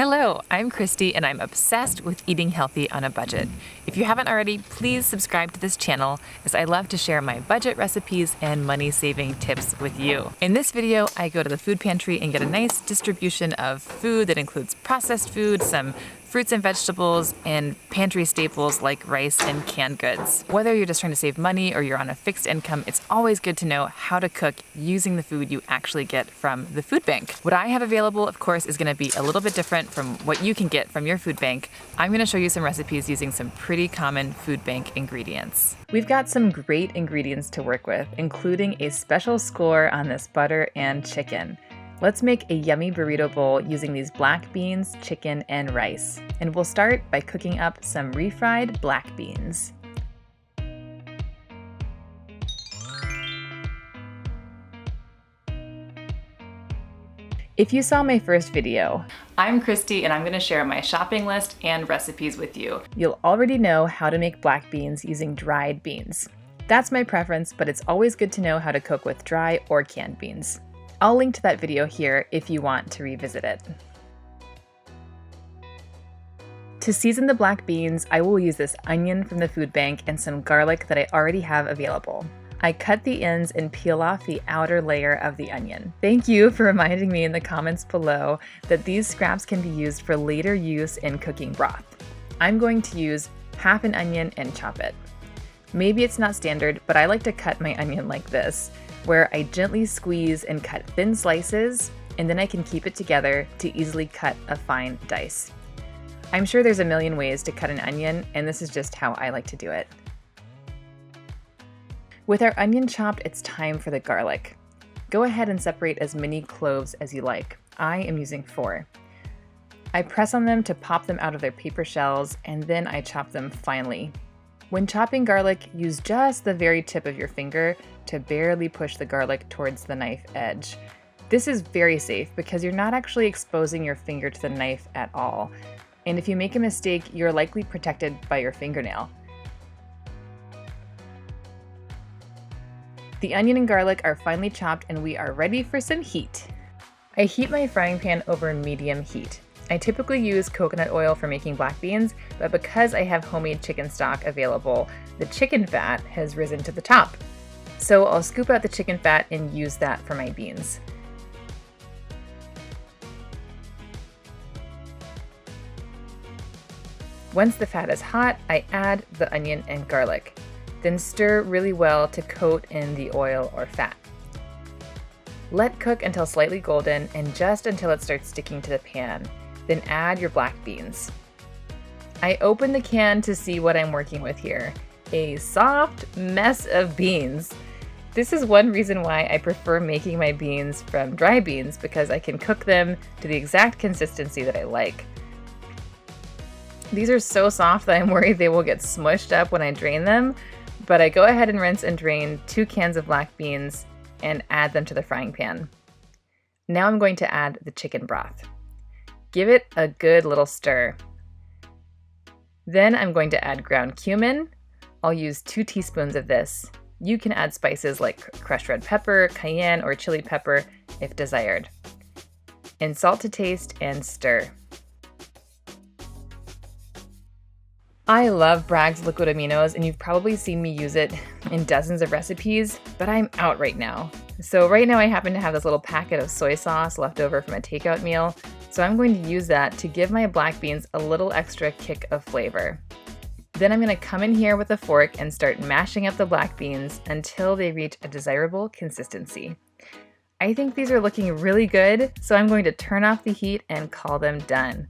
Hello, I'm Christy and I'm obsessed with eating healthy on a budget. If you haven't already, please subscribe to this channel as I love to share my budget recipes and money-saving tips with you. In this video, I go to the food pantry and get a nice distribution of food that includes processed food, some fruits and vegetables, and pantry staples like rice and canned goods. Whether you're just trying to save money or you're on a fixed income, it's always good to know how to cook using the food you actually get from the food bank. What I have available, of course, is gonna be a little bit different from what you can get from your food bank. I'm gonna show you some recipes using some pretty common food bank ingredients. We've got some great ingredients to work with, including a special score on this butter and chicken. Let's make a yummy burrito bowl using these black beans, chicken, and rice. And we'll start by cooking up some refried black beans. If you saw my first video, I'm Christy and I'm going to share my shopping list and recipes with you. You'll already know how to make black beans using dried beans. That's my preference, but it's always good to know how to cook with dry or canned beans. I'll link to that video here if you want to revisit it. To season the black beans, I will use this onion from the food bank and some garlic that I already have available. I cut the ends and peel off the outer layer of the onion. Thank you for reminding me in the comments below that these scraps can be used for later use in cooking broth. I'm going to use half an onion and chop it. Maybe it's not standard, but I like to cut my onion like this, where I gently squeeze and cut thin slices, and then I can keep it together to easily cut a fine dice. I'm sure there's a million ways to cut an onion, and this is just how I like to do it. With our onion chopped, it's time for the garlic. Go ahead and separate as many cloves as you like. I am using 4. I press on them to pop them out of their paper shells, and then I chop them finely. When chopping garlic, use just the very tip of your finger to barely push the garlic towards the knife edge. This is very safe because you're not actually exposing your finger to the knife at all. And if you make a mistake, you're likely protected by your fingernail. The onion and garlic are finely chopped and we are ready for some heat. I heat my frying pan over medium heat. I typically use coconut oil for making black beans, but because I have homemade chicken stock available, the chicken fat has risen to the top. So I'll scoop out the chicken fat and use that for my beans. Once the fat is hot, I add the onion and garlic. Then stir really well to coat in the oil or fat. Let cook until slightly golden and just until it starts sticking to the pan. Then add your black beans. I open the can to see what I'm working with here. A soft mess of beans. This is one reason why I prefer making my beans from dry beans, because I can cook them to the exact consistency that I like. These are so soft that I'm worried they will get smushed up when I drain them, but I go ahead and rinse and drain 2 cans of black beans and add them to the frying pan. Now I'm going to add the chicken broth. Give it a good little stir. Then I'm going to add ground cumin. I'll use 2 teaspoons of this. You can add spices like crushed red pepper, cayenne, or chili pepper if desired. And salt to taste and stir. I love Bragg's liquid aminos, and you've probably seen me use it in dozens of recipes, but I'm out right now. So right now I happen to have this little packet of soy sauce left over from a takeout meal, so I'm going to use that to give my black beans a little extra kick of flavor. Then I'm going to come in here with a fork and start mashing up the black beans until they reach a desirable consistency. I think these are looking really good, so I'm going to turn off the heat and call them done.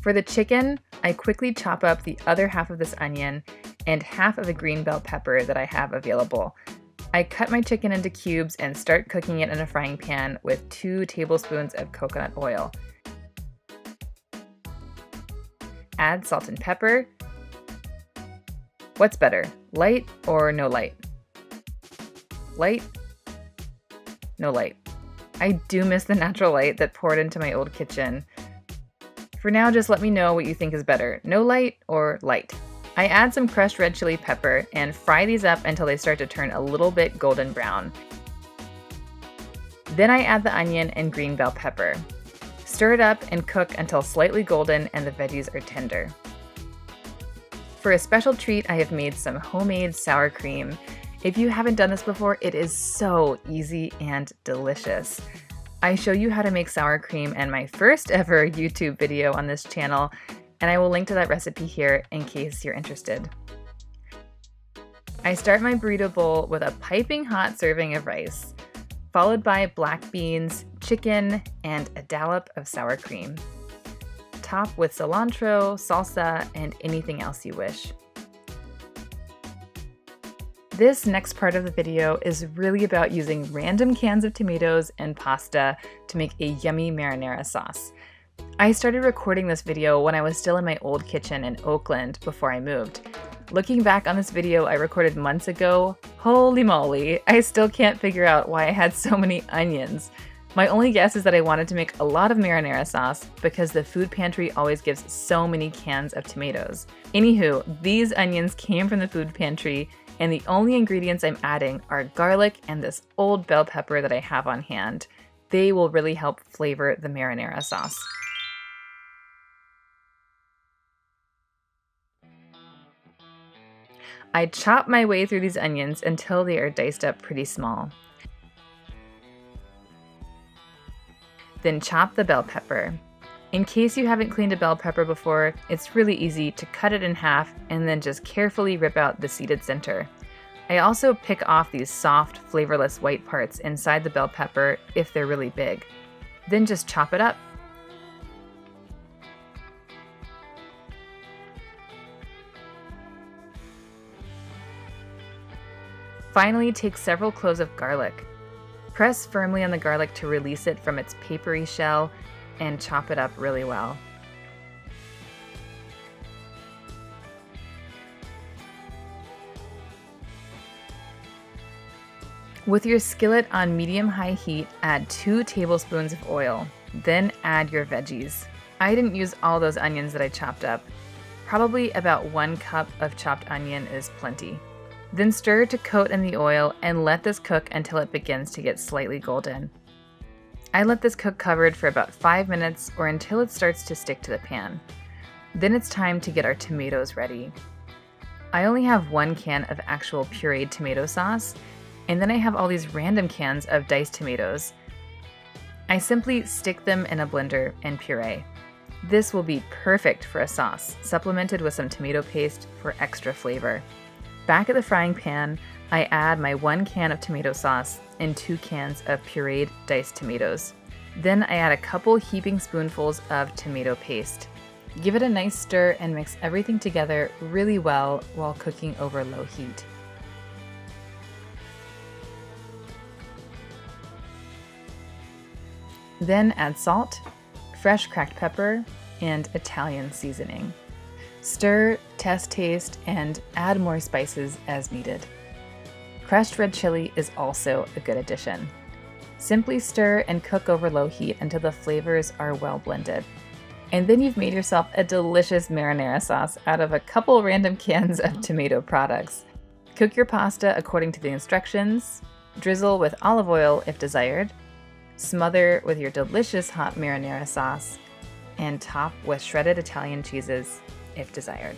For the chicken, I quickly chop up the other half of this onion and half of a green bell pepper that I have available. I cut my chicken into cubes and start cooking it in a frying pan with 2 tablespoons of coconut oil. Add salt and pepper. What's better, light or no light? Light? No light. I do miss the natural light that poured into my old kitchen. For now, just let me know what you think is better, no light or light. I add some crushed red chili pepper and fry these up until they start to turn a little bit golden brown. Then I add the onion and green bell pepper. Stir it up and cook until slightly golden and the veggies are tender. For a special treat, I have made some homemade sour cream. If you haven't done this before, it is so easy and delicious. I show you how to make sour cream in my first ever YouTube video on this channel, and I will link to that recipe here in case you're interested. I start my burrito bowl with a piping hot serving of rice, followed by black beans, chicken, and a dollop of sour cream. Top with cilantro, salsa, and anything else you wish. This next part of the video is really about using random cans of tomatoes and pasta to make a yummy marinara sauce. I started recording this video when I was still in my old kitchen in Oakland before I moved. Looking back on this video I recorded months ago, holy moly, I still can't figure out why I had so many onions. My only guess is that I wanted to make a lot of marinara sauce because the food pantry always gives so many cans of tomatoes. Anywho, these onions came from the food pantry, and the only ingredients I'm adding are garlic and this old bell pepper that I have on hand. They will really help flavor the marinara sauce. I chop my way through these onions until they are diced up pretty small. Then chop the bell pepper. In case you haven't cleaned a bell pepper before, it's really easy to cut it in half and then just carefully rip out the seeded center. I also pick off these soft, flavorless white parts inside the bell pepper if they're really big. Then just chop it up. Finally, take several cloves of garlic. Press firmly on the garlic to release it from its papery shell and chop it up really well. With your skillet on medium-high heat, add 2 tablespoons of oil. Then add your veggies. I didn't use all those onions that I chopped up. Probably about 1 cup of chopped onion is plenty. Then stir to coat in the oil and let this cook until it begins to get slightly golden. I let this cook covered for about 5 minutes or until it starts to stick to the pan. Then it's time to get our tomatoes ready. I only have 1 can of actual pureed tomato sauce, and then I have all these random cans of diced tomatoes. I simply stick them in a blender and puree. This will be perfect for a sauce, supplemented with some tomato paste for extra flavor. Back at the frying pan, I add my 1 can of tomato sauce and 2 cans of pureed diced tomatoes. Then I add a couple heaping spoonfuls of tomato paste. Give it a nice stir and mix everything together really well while cooking over low heat. Then add salt, fresh cracked pepper, and Italian seasoning. Stir, test taste, and add more spices as needed. Crushed red chili is also a good addition. Simply stir and cook over low heat until the flavors are well blended. And then you've made yourself a delicious marinara sauce out of a couple random cans of tomato products. Cook your pasta according to the instructions, drizzle with olive oil if desired, smother with your delicious hot marinara sauce, and top with shredded Italian cheeses if desired.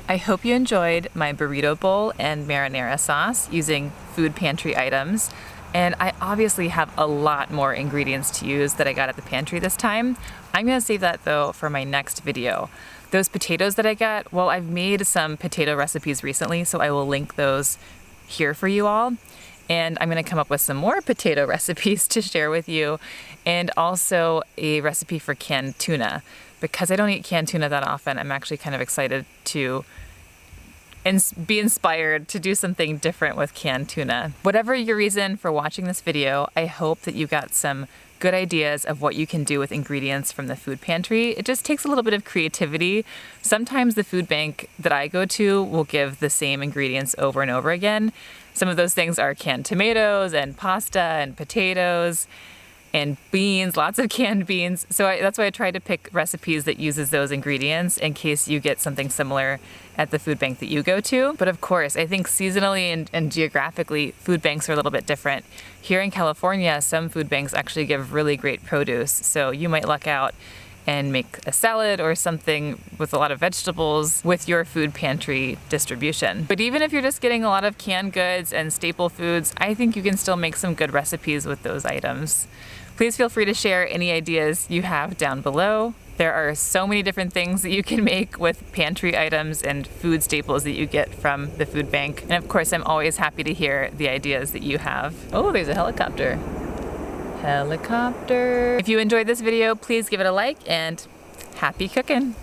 I hope you enjoyed my burrito bowl and marinara sauce using food pantry items. And I obviously have a lot more ingredients to use that I got at the pantry this time. I'm gonna save that though for my next video. Those potatoes that I got, well, I've made some potato recipes recently, so I will link those here for you all. And I'm gonna come up with some more potato recipes to share with you, and also a recipe for canned tuna. Because I don't eat canned tuna that often, I'm actually kind of excited to be inspired to do something different with canned tuna. Whatever your reason for watching this video, I hope that you got some good ideas of what you can do with ingredients from the food pantry. It just takes a little bit of creativity. Sometimes the food bank that I go to will give the same ingredients over and over again. Some of those things are canned tomatoes and pasta and potatoes. and beans, lots of canned beans. So that's why I try to pick recipes that uses those ingredients in case you get something similar at the food bank that you go to. But of course, I think seasonally and geographically, food banks are a little bit different. Here in California, some food banks actually give really great produce. So you might luck out and make a salad or something with a lot of vegetables with your food pantry distribution. But even if you're just getting a lot of canned goods and staple foods, I think you can still make some good recipes with those items. Please feel free to share any ideas you have down below. There are so many different things that you can make with pantry items and food staples that you get from the food bank. And of course, I'm always happy to hear the ideas that you have. Oh, there's a helicopter. Helicopter. If you enjoyed this video, please give it a like and happy cooking.